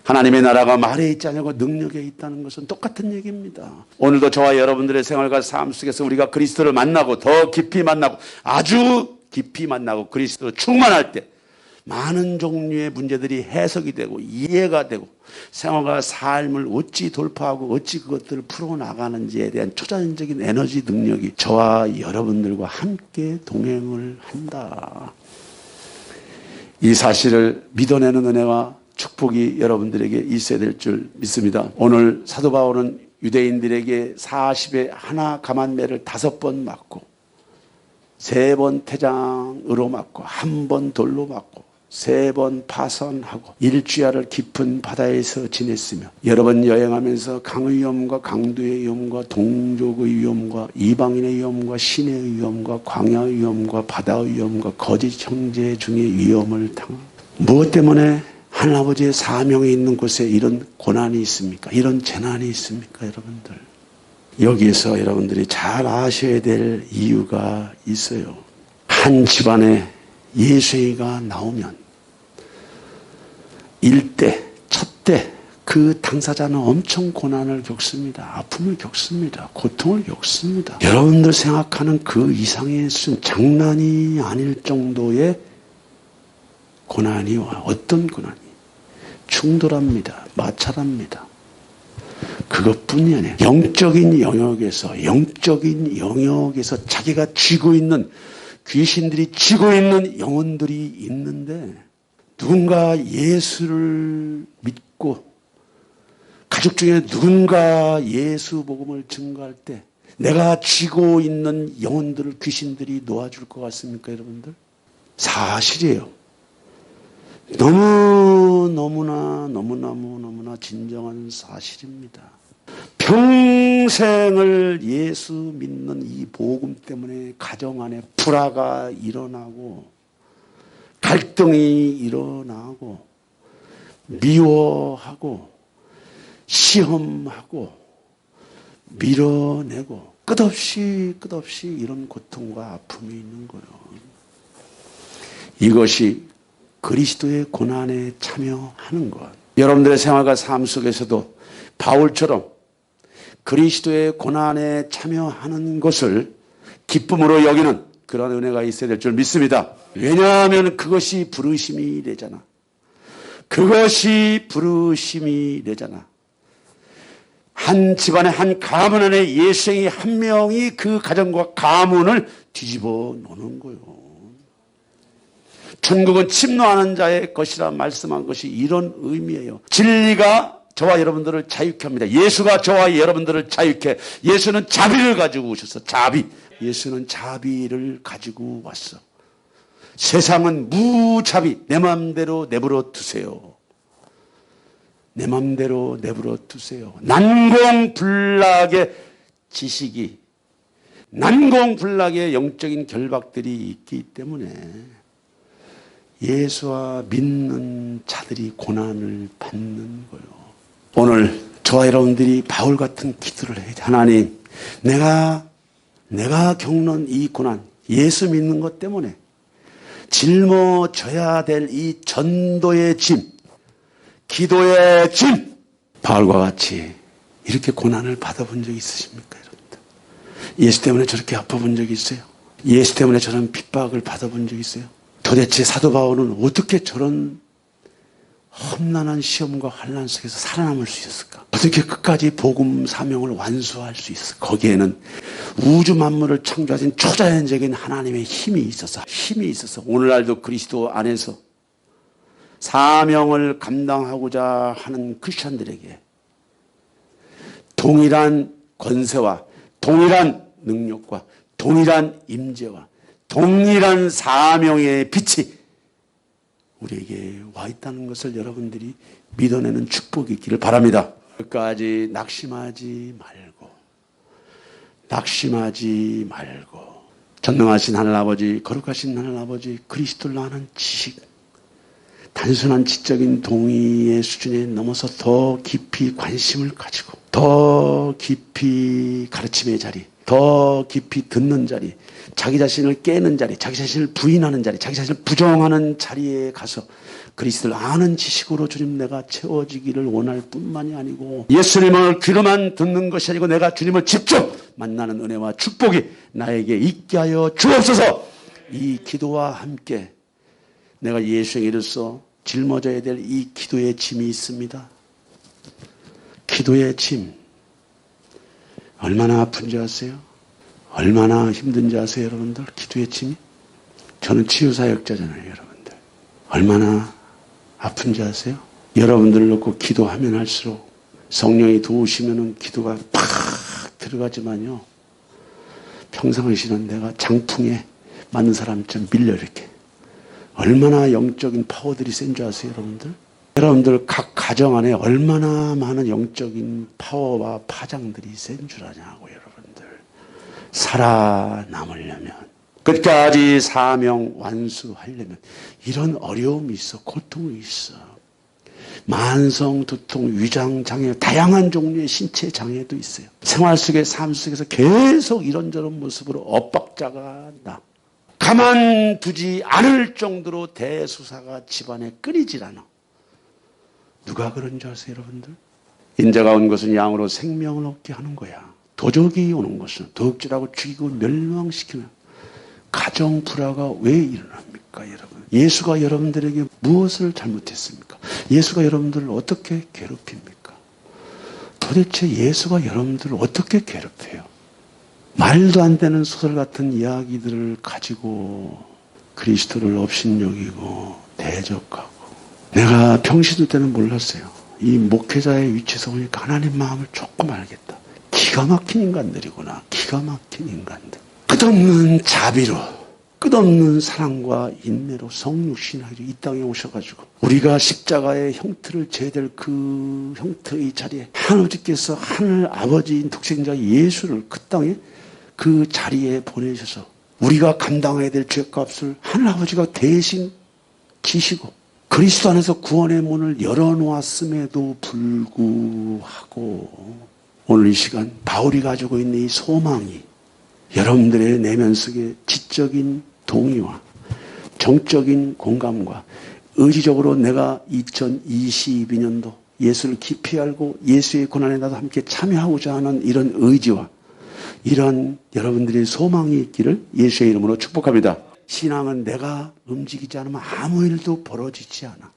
하나님의 나라가 말에 있지 않고 능력에 있다는 것은 똑같은 얘기입니다. 오늘도 저와 여러분들의 생활과 삶 속에서 우리가 그리스도를 만나고 더 깊이 만나고 아주 깊이 만나고 그리스도로 충만할 때 많은 종류의 문제들이 해석이 되고 이해가 되고 생활과 삶을 어찌 돌파하고 어찌 그것들을 풀어나가는지에 대한 초자연적인 에너지 능력이 저와 여러분들과 함께 동행을 한다. 이 사실을 믿어내는 은혜와 축복이 여러분들에게 있어야 될 줄 믿습니다. 오늘 사도 바울은 유대인들에게 40에 하나 감한매를 5번 맞고 3번 태장으로 맞고 1번 돌로 맞고 3번 파선하고 일주야를 깊은 바다에서 지냈으며 여러 번 여행하면서 강의 위험과 강도의 위험과 동족의 위험과 이방인의 위험과 신의 위험과 광야의 위험과 바다의 위험과 거짓 형제 중의 위험을 당한 무엇 때문에 하나님아버지의 사명이 있는 곳에 이런 고난이 있습니까? 이런 재난이 있습니까? 여러분들 여기에서 여러분들이 잘 아셔야 될 이유가 있어요. 한 집안에 예수이가 나오면 첫 때 그 당사자는 엄청 고난을 겪습니다. 아픔을 겪습니다. 고통을 겪습니다. 여러분들 생각하는 그 이상의 수준 장난이 아닐 정도의 고난이 와요. 어떤 고난이? 충돌합니다. 마찰합니다. 그것뿐이 아니에요. 영적인 영역에서 자기가 쥐고 있는 귀신들이 쥐고 있는 영혼들이 있는데 누군가 예수를 믿고 가족 중에 누군가 예수 복음을 증거할 때 내가 쥐고 있는 영혼들을 귀신들이 놓아줄 것 같습니까, 여러분들? 사실이에요. 너무나 진정한 사실입니다. 평생을 예수 믿는 이 복음 때문에 가정 안에 불화가 일어나고 갈등이 일어나고 미워하고 시험하고 밀어내고 끝없이 이런 고통과 아픔이 있는 거예요. 이것이 그리스도의 고난에 참여하는 것. 여러분들의 생활과 삶 속에서도 바울처럼 그리스도의 고난에 참여하는 것을 기쁨으로 여기는 그런 은혜가 있어야 될 줄 믿습니다. 왜냐하면 그것이 부르심이 되잖아. 한 집안에 한 가문 안에 예수생이 한 명이 그 가정과 가문을 뒤집어 놓는 거예요. 천국은 침노하는 자의 것이라 말씀한 것이 이런 의미예요. 진리가 저와 여러분들을 자유케 합니다. 예수가 저와 여러분들을 자유케. 예수는 자비를 가지고 오셨어. 자비. 예수는 자비를 가지고 왔어. 세상은 무자비. 내 마음대로 내버려 두세요. 내 마음대로 내버려 두세요. 난공불락의 지식이, 난공불락의 영적인 결박들이 있기 때문에 예수와 믿는 자들이 고난을 받는 거예요. 오늘 저와 여러분들이 바울 같은 기도를 해야 돼. 하나님, 내가 겪는 이 고난, 예수 믿는 것 때문에 짊어져야 될 이 전도의 짐, 기도의 짐, 바울과 같이 이렇게 고난을 받아본 적이 있으십니까, 여러분들? 예수 때문에 저렇게 아파본 적이 있어요? 예수 때문에 저런 핍박을 받아본 적이 있어요? 도대체 사도 바울은 어떻게 저런 험난한 시험과 환난 속에서 살아남을 수 있었을까? 어떻게 끝까지 복음 사명을 완수할 수 있었을까? 거기에는 우주 만물을 창조하신 초자연적인 하나님의 힘이 있어서 오늘날도 그리스도 안에서 사명을 감당하고자 하는 크리스천들에게 동일한 권세와 동일한 능력과 동일한 임재와 동일한 사명의 빛이 우리에게 와 있다는 것을 여러분들이 믿어내는 축복이 있기를 바랍니다. 끝까지 낙심하지 말고 전능하신 하늘아버지, 거룩하신 하늘아버지, 그리스도를 아는 지식, 단순한 지적인 동의의 수준에 넘어서 더 깊이 관심을 가지고 더 깊이 가르침의 자리, 더 깊이 듣는 자리, 자기 자신을 깨는 자리, 자기 자신을 부인하는 자리, 자기 자신을 부정하는 자리에 가서 그리스도를 아는 지식으로 주님 내가 채워지기를 원할 뿐만이 아니고 예수님을 귀로만 듣는 것이 아니고 내가 주님을 직접 만나는 은혜와 축복이 나에게 있게 하여 주옵소서. 이 기도와 함께 내가 예수에게 이르러 짊어져야 될 이 기도의 짐이 있습니다. 기도의 짐. 얼마나 아픈지 아세요? 얼마나 힘든지 아세요, 여러분들? 기도의 짐이? 저는 치유사역자잖아요, 여러분들. 얼마나 아픈지 아세요? 여러분들을 놓고 기도하면 할수록 성령이 도우시면 기도가 팍 들어가지만요. 평상시는 내가 장풍에 맞는 사람처럼 밀려 이렇게. 얼마나 영적인 파워들이 센 줄 아세요, 여러분들? 여러분들 각 가정 안에 얼마나 많은 영적인 파워와 파장들이 센 줄 아냐고, 여러분들. 살아남으려면, 끝까지 사명 완수하려면 이런 어려움이 있어, 고통이 있어. 만성, 두통, 위장 장애, 다양한 종류의 신체 장애도 있어요. 생활 속에, 삶 속에서 계속 이런저런 모습으로 엇박자가 나. 가만두지 않을 정도로 대수사가 집안에 끊이질 않아. 누가 그런 줄 아세요, 여러분들? 인자가 온 것은 양으로 생명을 얻게 하는 거야. 도적이 오는 것은 도둑질하고 죽이고 멸망시키는 가정 불화가 왜 일어납니까, 여러분? 예수가 여러분들에게 무엇을 잘못했습니까? 예수가 여러분들을 어떻게 괴롭힙니까? 도대체 예수가 여러분들을 어떻게 괴롭혀요? 말도 안 되는 소설 같은 이야기들을 가지고 그리스도를 업신여기고 대적하고. 내가 평신도 때는 몰랐어요. 이 목회자의 위치에서 보니까 하나님 마음을 조금 알겠다. 기가 막힌 인간들이구나. 기가 막힌 인간들. 끝없는 자비로, 끝없는 사랑과 인내로 성육신하여 이 땅에 오셔가지고 우리가 십자가의 형틀을 져야 될 그 형틀의 자리에 하나님께서 하늘 아버지인 독생자 예수를 그 땅에 그 자리에 보내셔서 우리가 감당해야 될 죄값을 하늘 아버지가 대신 지시고 그리스도 안에서 구원의 문을 열어놓았음에도 불구하고 오늘 이 시간 바울이 가지고 있는 이 소망이 여러분들의 내면 속에 지적인 동의와 정적인 공감과 의지적으로 내가 2022년도 예수를 깊이 알고 예수의 고난에 나도 함께 참여하고자 하는 이런 의지와 이런 여러분들의 소망이 있기를 예수의 이름으로 축복합니다. 신앙은 내가 움직이지 않으면 아무 일도 벌어지지 않아.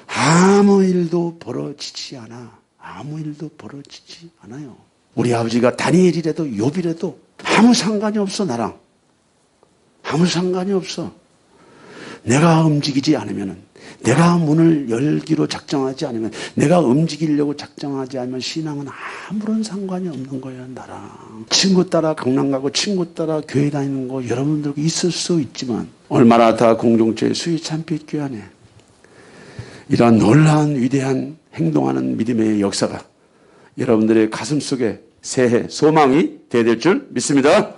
아무 일도 벌어지지 않아. 아무 일도 벌어지지 않아요. 우리 아버지가 다니엘이라도 욥이라도 아무 상관이 없어, 나랑. 아무 상관이 없어. 내가 움직이지 않으면, 내가 문을 열기로 작정하지 않으면, 내가 움직이려고 작정하지 않으면 신앙은 아무런 상관이 없는 거예요, 나랑. 친구 따라 강남 가고 친구 따라 교회 다니는 거 여러분들도 있을 수 있지만 얼마나 다 공동체의 수위 참빛 교회 안에 이러한 놀라운 위대한 행동하는 믿음의 역사가 여러분들의 가슴 속에 새해 소망이 되어야 될 줄 믿습니다.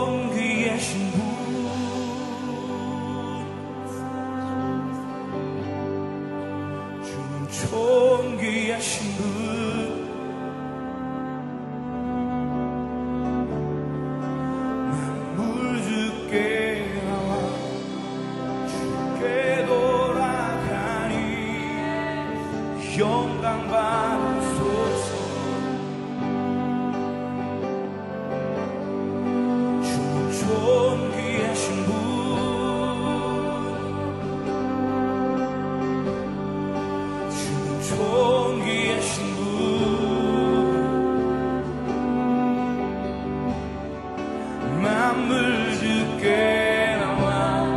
존귀하신 분 주는 존귀하신 분 만물 주께 나와 주께 돌아가니 영광 받으소서. 존귀하신 분 주는 존귀하신 분 만물 주께 나와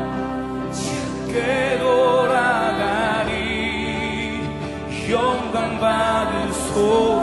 주께 돌아가니 영광 받으소서.